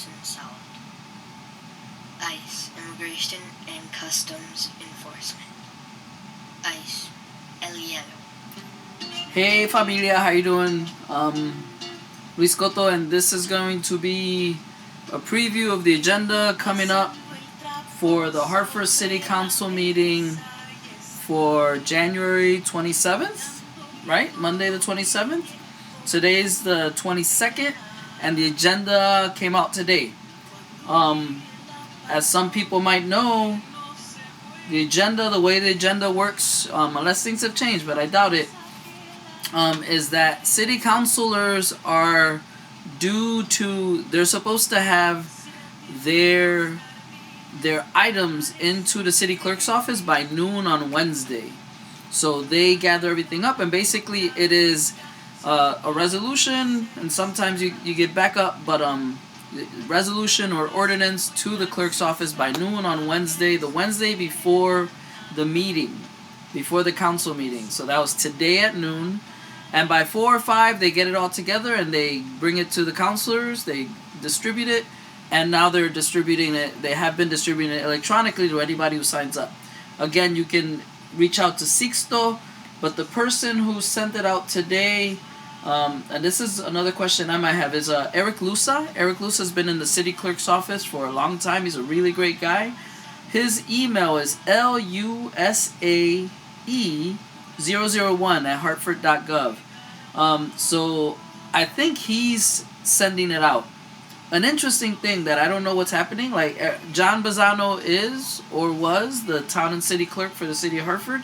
and South. ICE, Immigration and Customs Enforcement. ICE, El Hielo. Hey familia, how you doing? Luis Cotto, and this is going to be a preview of the agenda coming up for the Hartford City Council meeting for January 27th, right? Monday the 27th. Today's the 22nd, and the agenda came out today. As some people might know, the way the agenda works, unless things have changed, but I doubt it, is that city councilors are they're supposed to have their items into the city clerk's office by noon on Wednesday. So they gather everything up, and basically it is a resolution, and sometimes you get back up, but resolution or ordinance to the clerk's office by noon on Wednesday, the Wednesday before the meeting, before the council meeting. So that was today at noon. And by 4 or 5, they get it all together and they bring it to the councilors, they distribute it, and now they're distributing it. They have been distributing it electronically to anybody who signs up. Again, you can reach out to Sixto, but the person who sent it out today, and this is another question I might have, is Eric Lusa. Eric Lusa has been in the city clerk's office for a long time. He's a really great guy. His email is lusae001@hartford.gov. So I think he's sending it out. An interesting thing that I don't know what's happening, like John Bazzano is or was the town and city clerk for the city of Hartford,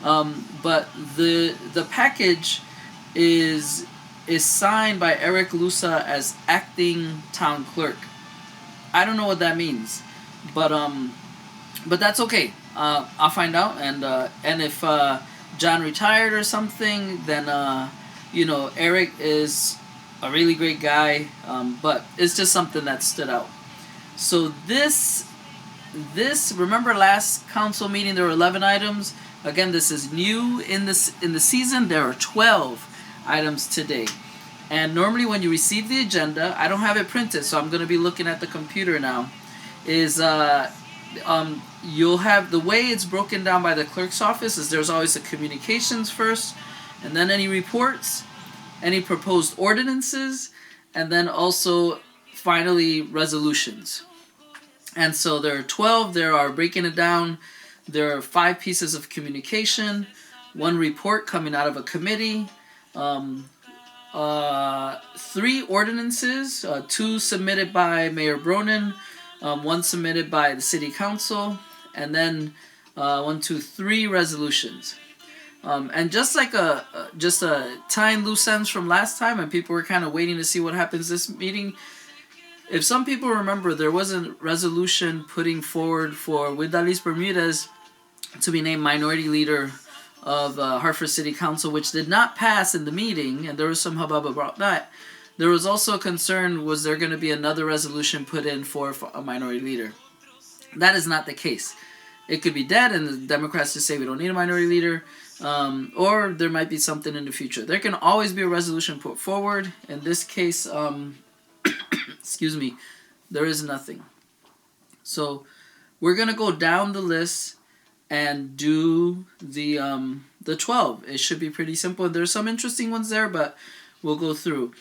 but the package is signed by Eric Lusa as acting town clerk. I don't know what that means, but that's okay. I'll find out, and if John retired or something, then Eric is a really great guy, but it's just something that stood out. So this remember last council meeting there were 11 items. Again, this is new in the season. There are 12 items today. And normally when you receive the agenda, I don't have it printed, so I'm going to be looking at the computer now, is you'll have, the way it's broken down by the clerk's office is there's always the communications first, and then any reports, any proposed ordinances, and then also finally resolutions. And so there are 12. There are, breaking it down, there are 5 pieces of communication, 1 report coming out of a committee, 3 ordinances, 2 submitted by Mayor Bronin, 1 submitted by the city council, and then 3 resolutions. And just like just a tying loose ends from last time, and people were kind of waiting to see what happens this meeting. If some people remember, there was a resolution putting forward for Widalis Bermudez to be named minority leader of Hartford City Council, which did not pass in the meeting, and there was some hubbub about that. There was also a concern, was there going to be another resolution put in for a minority leader? That is not the case. It could be dead, and the Democrats just say we don't need a minority leader, or there might be something in the future. There can always be a resolution put forward. In this case, excuse me, there is nothing. So we're going to go down the list and do the 12. It should be pretty simple. There's some interesting ones there, but we'll go through.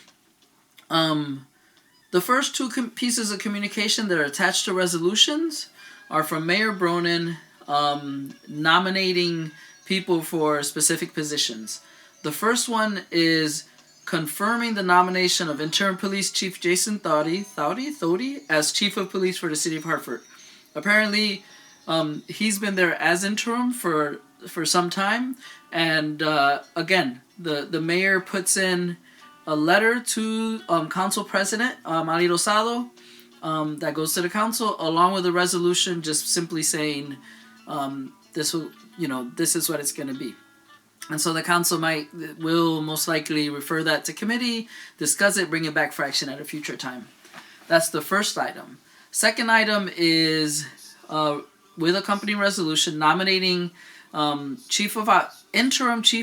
The first 2 pieces of communication that are attached to resolutions are from Mayor Bronin, nominating people for specific positions. The first one is confirming the nomination of Interim Police Chief Jason Thody as Chief of Police for the City of Hartford. Apparently, he's been there as interim for some time, and again, the mayor puts in a letter to Council President Ali Rosado that goes to the council, along with a resolution just simply saying this is what it's going to be. And so the council will most likely refer that to committee, discuss it, bring it back for action at a future time. That's the first item. Second item is with accompanying resolution nominating Interim Chief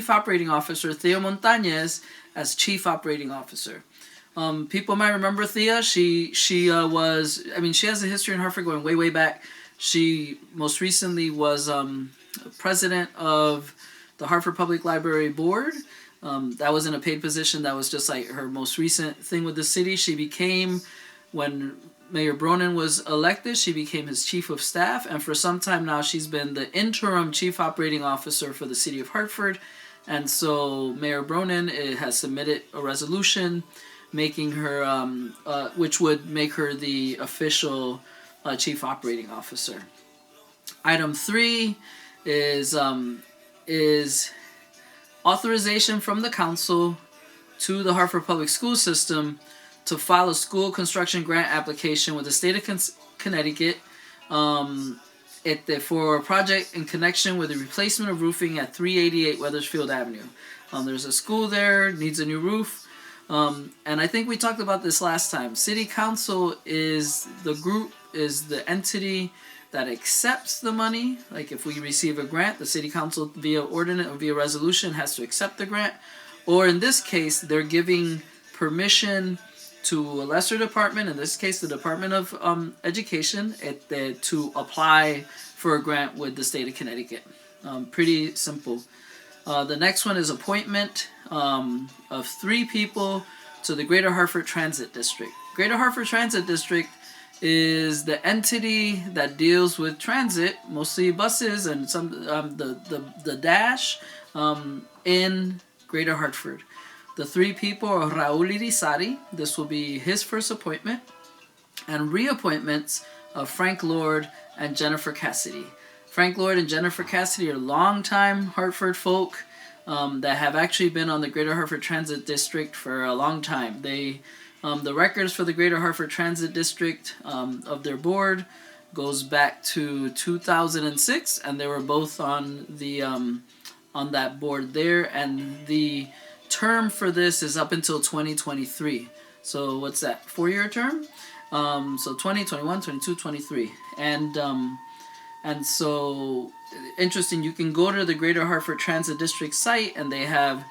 Operating Officer Theo Montañez as Chief Operating Officer. People might remember Thea. She was. I mean, she has a history in Hartford going way way back. She most recently was president of the Hartford Public Library Board. That wasn't a paid position. That was just like her most recent thing with the city. She became, when Mayor Bronin was elected, she became his chief of staff, and for some time now she's been the interim chief operating officer for the city of Hartford. And so Mayor Bronin has submitted a resolution making her, which would make her the official chief operating officer. Item 3 is authorization from the council to the Hartford Public School System to file a school construction grant application with the state of Connecticut for a project in connection with the replacement of roofing at 388 Weathersfield Avenue. There's a school there, needs a new roof. And I think we talked about this last time. City Council is the entity that accepts the money. Like if we receive a grant, the City Council via ordinance or via resolution has to accept the grant. Or in this case, they're giving permission to a lesser department, in this case the Department of Education, to apply for a grant with the state of Connecticut. Pretty simple. The next one is appointment of 3 people to the Greater Hartford Transit District. Greater Hartford Transit District is the entity that deals with transit, mostly buses and some the dash in Greater Hartford. The 3 people are Raul Irizarry. This will be his first appointment, and reappointments of Frank Lord and Jennifer Cassidy. Frank Lord and Jennifer Cassidy are longtime Hartford folk that have actually been on the Greater Hartford Transit District for a long time. They, the records for the Greater Hartford Transit District of their board goes back to 2006, and they were both on the on that board there. And the term for this is up until 2023. So what's that? 4-year term. So 20, 21, 22, 23, and so interesting. You can go to the Greater Hartford Transit District site, and they have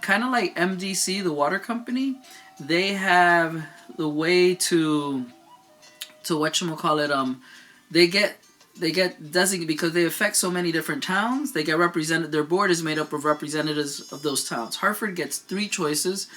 kind of like MDC, the water company. They have the way to whatchamacallit, they get designated because they affect so many different towns. They get represented. Their board is made up of representatives of those towns. Hartford gets 3 choices: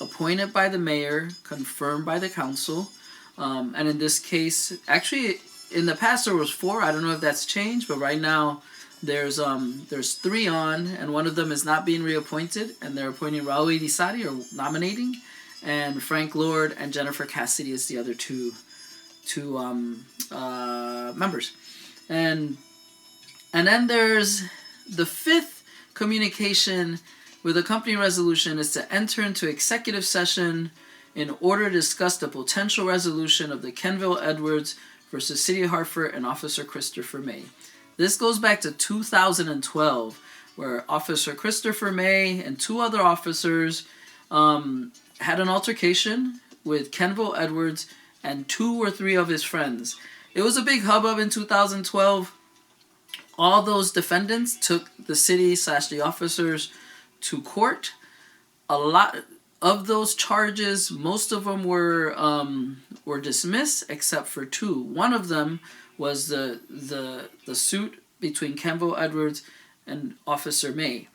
appointed by the mayor, confirmed by the council, and in this case, actually, in the past there was 4. I don't know if that's changed, but right now there's 3 on, and one of them is not being reappointed, and they're appointing Raul Irizarry, or nominating, and Frank Lord and Jennifer Cassidy is the other two members. And then there's the 5th communication with a company resolution is to enter into executive session in order to discuss the potential resolution of the Kenville Edwards versus City of Hartford and Officer Christopher May. This goes back to 2012, where Officer Christopher May and 2 other officers had an altercation with Kenville Edwards and 2 or 3 of his friends. It was a big hubbub in 2012. All those defendants took the city/the officers to court. A lot of those charges, most of them were dismissed except for 2. One of them was the suit between Kenville Edwards and Officer May.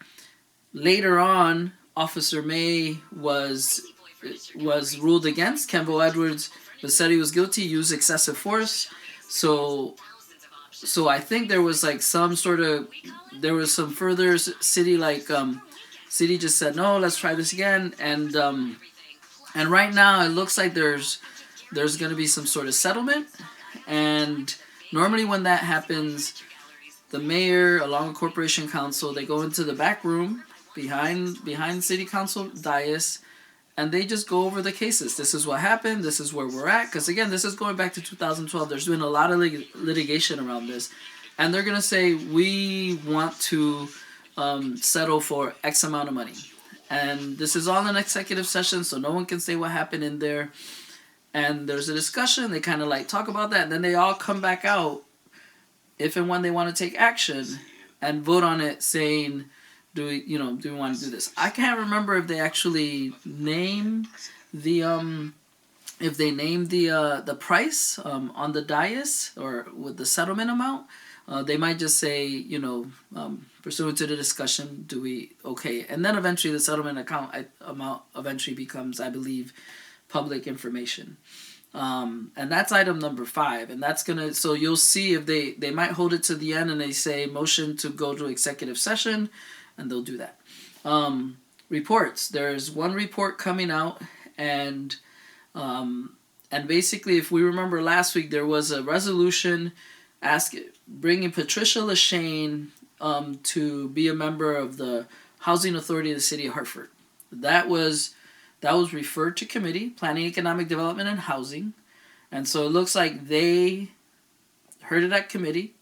Later on, Officer May was ruled against. Kenville Edwards was said he was guilty, used excessive force. So I think there was like some further city just said no, let's try this again, and right now it looks like there's going to be some sort of settlement. And normally when that happens, the mayor along with corporation council, they go into the back room behind city council dais, and they just go over the cases. This is what happened. This is where we're at. Because again, this is going back to 2012. There's been a lot of litigation around this, and they're gonna say we want to settle for X amount of money, and this is all in executive session, so no one can say what happened in there. And there's a discussion. They kind of like talk about that, and then they all come back out if and when they want to take action and vote on it, saying do we want to do this? I can't remember if they actually name the the price on the dais or with the settlement amount. They might just say, pursuant to the discussion, do we okay? And then eventually the settlement amount eventually becomes, I believe, public information. And that's item number 5. And that's so you'll see if they might hold it to the end and they say motion to go to executive session, and they'll do that. Reports. There's one report coming out, and basically, if we remember last week, there was a resolution bringing Patricia Lashane to be a member of the Housing Authority of the City of Hartford. That was referred to committee, Planning, Economic Development, and Housing. And so it looks like they heard it at committee,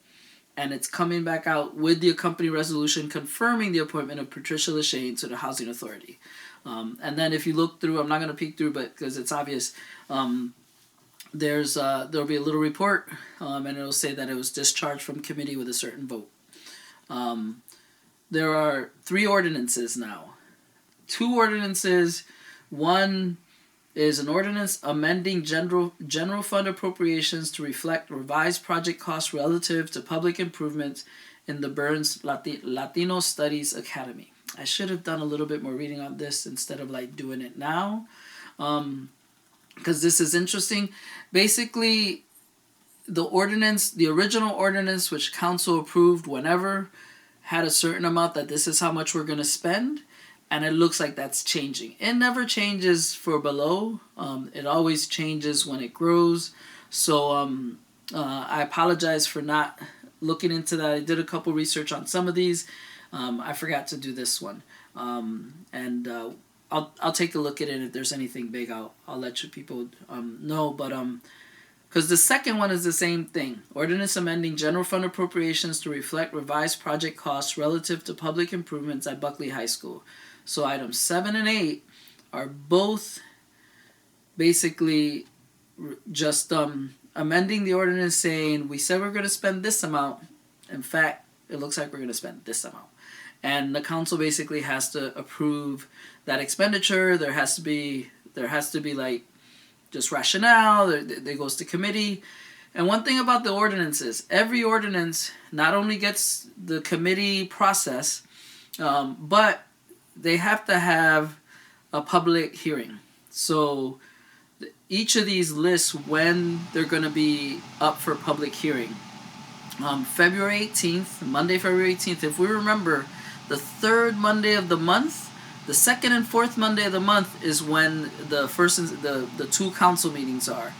and it's coming back out with the accompanying resolution confirming the appointment of Patricia Lashane to the Housing Authority. And then if you look through, I'm not going to peek through, but because it's obvious, there'll be a little report, and it'll say that it was discharged from committee with a certain vote. There are 3 ordinances now. 2 ordinances. One is an ordinance amending general fund appropriations to reflect revised project costs relative to public improvements in the Burns Latino Studies Academy. I should have done a little bit more reading on this instead of doing it now, because this is interesting. Basically, the original ordinance, which council approved whenever, had a certain amount that this is how much we're going to spend, and it looks like that's changing. It never changes for below. It always changes when it grows. So I apologize for not looking into that. I did a couple research on some of these. I forgot to do this one. And I'll take a look at it. If there's anything big, I'll let you people know. But because the second one is the same thing. Ordinance amending general fund appropriations to reflect revised project costs relative to public improvements at Buckley High School. So items 7 and 8 are both basically just amending the ordinance, saying we said we're going to spend this amount. In fact, it looks like we're going to spend this amount. And the council basically has to approve that expenditure. There has to be just rationale. It goes to committee. And one thing about the ordinances, every ordinance not only gets the committee process, but they have to have a public hearing. So each of these lists when they're going to be up for public hearing. February 18th, Monday, February 18th. If we remember, the 3rd Monday of the month, the 2nd and 4th Monday of the month is when the 2 council meetings are.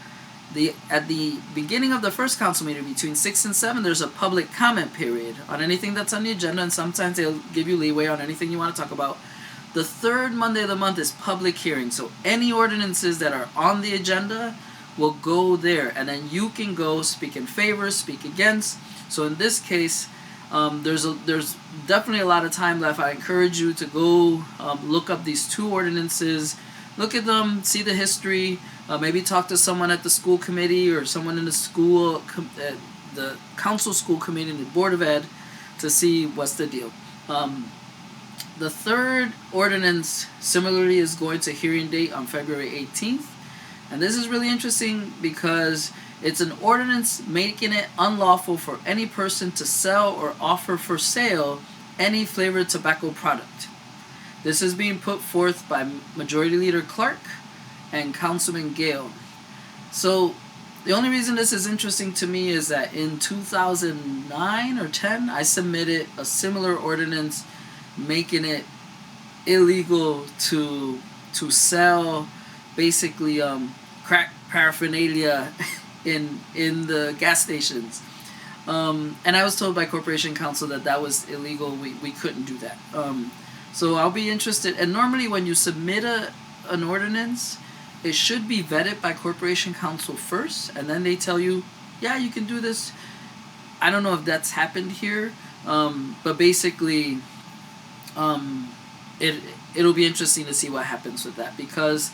At the beginning of the first council meeting, between 6 and 7, there's a public comment period on anything that's on the agenda, and sometimes they'll give you leeway on anything you want to talk about. The 3rd Monday of the month is public hearing, so any ordinances that are on the agenda will go there, and then you can go speak in favor, speak against. So in this case, there's definitely a lot of time left. I encourage you to go look up these 2 ordinances, look at them, see the history. Maybe talk to someone at the school committee or someone in the school, the council school committee, and the board of ed, to see what's the deal. The 3rd ordinance similarly is going to hearing date on February 18th, and this is really interesting because it's an ordinance making it unlawful for any person to sell or offer for sale any flavored tobacco product. This is being put forth by Majority Leader Clark and Councilman Gale. So the only reason this is interesting to me is that in 2009 or 10, I submitted a similar ordinance making it illegal to sell basically crack paraphernalia in the gas stations. And I was told by Corporation Counsel that was illegal. We couldn't do that. So I'll be interested. And normally when you submit an ordinance, it should be vetted by Corporation Counsel first, and then they tell you, yeah, you can do this. I don't know if that's happened here, but basically, it'll be interesting to see what happens with that, because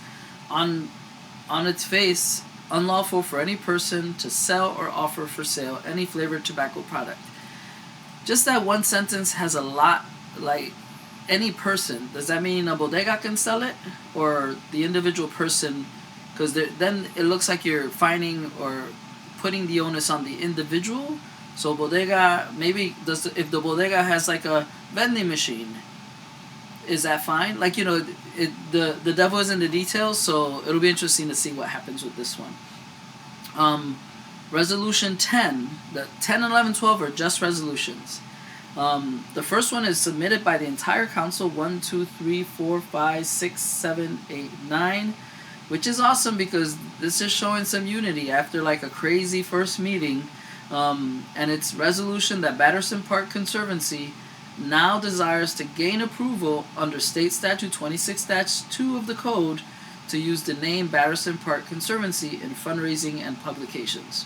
on its face, unlawful for any person to sell or offer for sale any flavored tobacco product. Just that one sentence has a lot, any person, does that mean a bodega can sell it, or the individual person? Because then it looks like you're finding or putting the onus on the individual. So bodega, maybe if the bodega has like a vending machine, is that fine? Like, the devil is in the details, so it'll be interesting to see what happens with this one. Resolution 10, the 10, 11, 12 are just resolutions. The first one is submitted by the entire council, 1, 2, 3, 4, 5, 6, 7, 8, 9, which is awesome because this is showing some unity after like a crazy first meeting. And it's resolution that Batterson Park Conservancy now desires to gain approval under State Statute 26-2 of the Code to use the name Batterson Park Conservancy in fundraising and publications.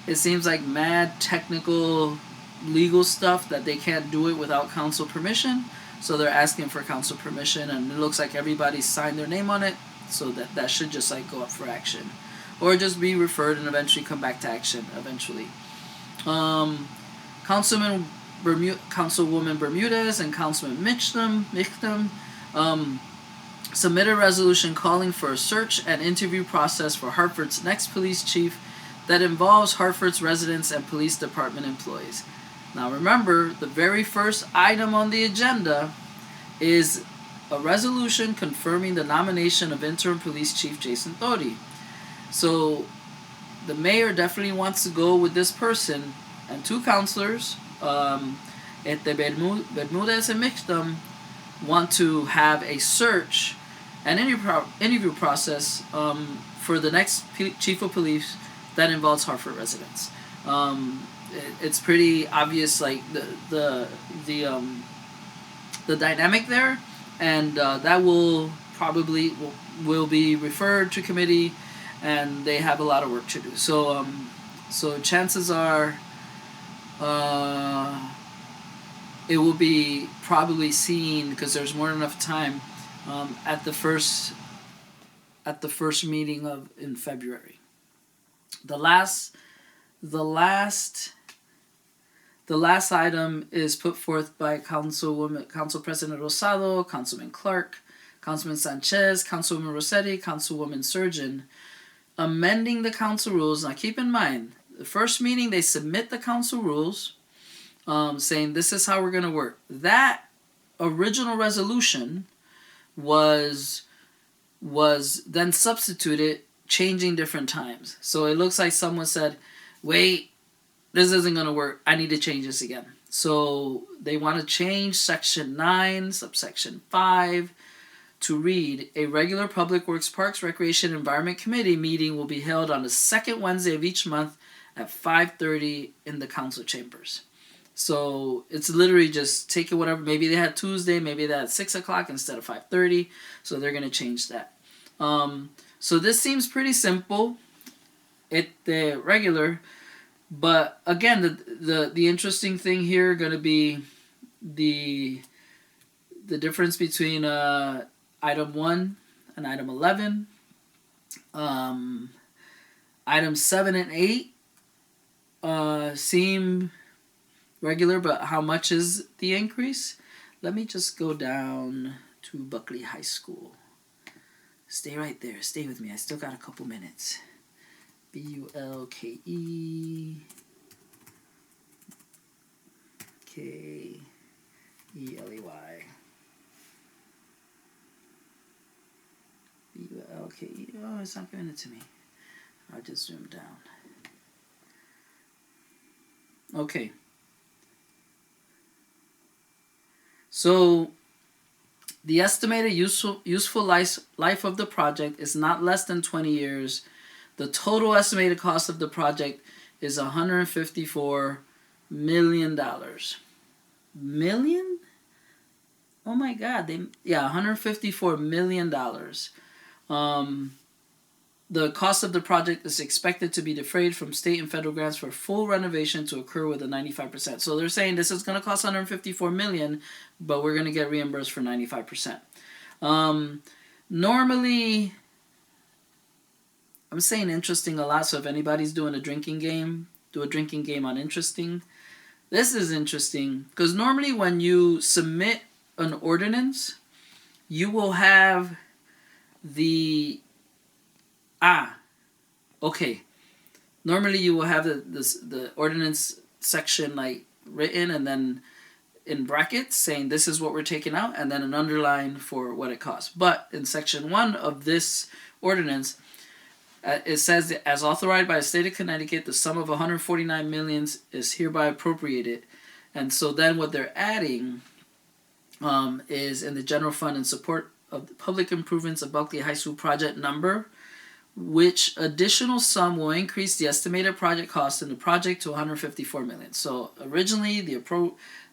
It seems like mad technical legal stuff that they can't do it without council permission, so they're asking for council permission, and it looks like everybody signed their name on it, so that should just like go up for action, or just be referred and eventually come back to action eventually. Councilwoman Bermudez and Councilman Michtam submitted a resolution calling for a search and interview process for Hartford's next police chief that involves Hartford's residents and police department employees. Now remember, the very first item on the agenda is a resolution confirming the nomination of interim police chief Jason Tori. So the mayor definitely wants to go with this person, and two councilors, Bermudez and Michtam, want to have a search and interview process for the next chief of police that involves Hartford residents. It's pretty obvious, like the dynamic there, and that will be referred to committee, and they have a lot of work to do. So chances are, it will be probably seen, because there's more than enough time, at the first meeting in February. The last item is put forth by Council President Rosado, Councilman Clark, Councilman Sanchez, Councilwoman Rossetti, Councilwoman Surgeon, amending the council rules. Now keep in mind, the first meeting they submit the council rules, saying this is how we're going to work. That original resolution was then substituted, changing different times. So it looks like someone said, wait, this isn't going to work. I need to change this again. So they want to change section 9, subsection 5, to read, a regular Public Works, Parks, Recreation, Environment Committee meeting will be held on the second Wednesday of each month at 5:30 in the council chambers. So it's literally just take it whatever. Maybe they had Tuesday, maybe they had 6 o'clock instead of 5:30. So they're going to change that. So this seems pretty simple. The regular, but again, the interesting thing here going to be the difference between item 1 and item 11. Items 7 and 8 seem regular, but how much is the increase? Let me just go down to Buckley High School. Stay right there. Stay with me. I still got a couple minutes. Bulke Keley. Bulke. Oh, it's not giving it to me. I'll just zoom down. Okay. So the estimated useful life of the project is not less than 20 years. The total estimated cost of the project is $154 million. Million? Oh my God! $154 million. The cost of the project is expected to be defrayed from state and federal grants for full renovation to occur with a 95%. So they're saying this is going to cost $154 million, but we're going to get reimbursed for 95%. Normally, I'm saying interesting a lot, so if anybody's doing a drinking game, do a drinking game on interesting. This is interesting, because normally when you submit an ordinance, you will have the okay. Normally you will have the ordinance section like written and then in brackets saying this is what we're taking out and then an underline for what it costs. But in section 1 of this ordinance, it says that as authorized by the state of Connecticut, the sum of $149 million is hereby appropriated. And so then what they're adding is in the general fund in support of the public improvements of Buckley High School project number, which additional sum will increase the estimated project cost in the project to $154 million. So originally the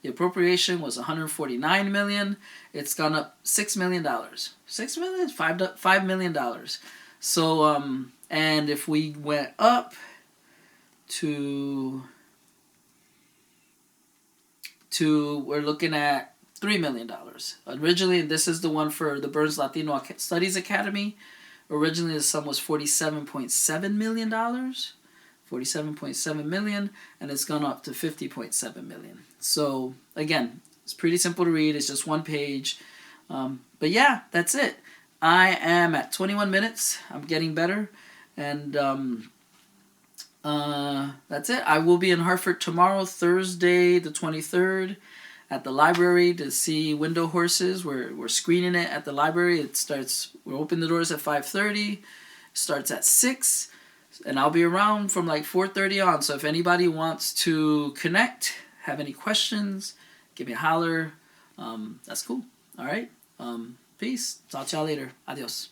appropriation was $149 million. It's gone up $6 million. $6 million? $5 million. So and if we went up to we're looking at $3 million. Originally, this is the one for the Burns Latino Studies Academy. Originally, the sum was $47.7 million. $47.7 million, and it's gone up to $50.7 million. So, again, it's pretty simple to read. It's just one page. But yeah, that's it. I am at 21 minutes. I'm getting better. And that's it. I will be in Hartford tomorrow, Thursday the 23rd, at the library to see Window Horses. We're screening it at the library. We'll open the doors at 5:30. Starts at 6. And I'll be around from like 4:30 on. So if anybody wants to connect, have any questions, give me a holler. That's cool. All right. Peace. Talk to y'all later. Adios.